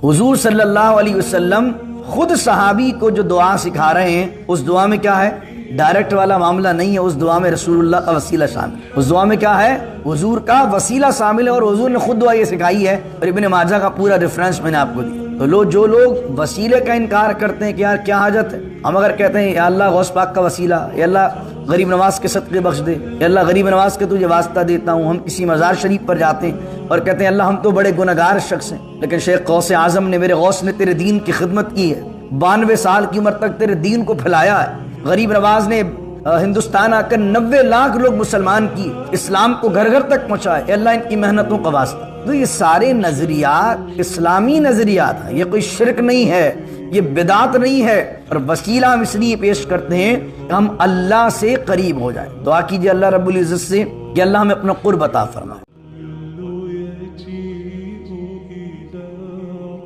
حضور صلی اللہ علیہ وسلم خود صحابی کو جو دعا سکھا رہے ہیں اس دعا میں کیا ہے؟ ڈائریکٹ والا معاملہ نہیں ہے، اس دعا میں رسول اللہ کا وسیلہ شامل ہے۔ اس دعا میں کیا ہے؟ حضور کا وسیلہ شامل ہے، اور حضور نے خود دعا یہ سکھائی ہے، اور ابن ماجہ کا پورا ریفرنس میں نے آپ کو دیا۔ تو جو لوگ وسیلے کا انکار کرتے ہیں کہ یار کیا حاجت ہے، ہم اگر کہتے ہیں یا اللہ غوث پاک کا وسیلہ، یا اللہ غریب نواز کے صدقے بخش دے، یا اللہ غریب نواز کے تجھے واسطہ دیتا ہوں، ہم کسی مزار شریف پر جاتے ہیں اور کہتے ہیں اللہ ہم تو بڑے گنہگار شخص ہیں، لیکن شیخ غوث اعظم نے، میرے غوث نے تیرے دین کی خدمت کی ہے، 92 سال کی عمر تک تیرے دین کو پھیلایا ہے، غریب نواز نے ہندوستان آ کر 90 لاکھ لوگ مسلمان کیے، اسلام کو گھر گھر تک پہنچائے، اے اللہ ان کی محنتوں کا واسطہ۔ تو یہ سارے نظریات اسلامی نظریات ہیں، یہ کوئی شرک نہیں ہے، یہ بدعت نہیں ہے، اور وسیلہ ہم اس لیے پیش کرتے ہیں کہ ہم اللہ سے قریب ہو جائیں۔ دعا کیجیے اللہ رب العزت سے کہ اللہ ہمیں اپنا قرب عطا فرمائے۔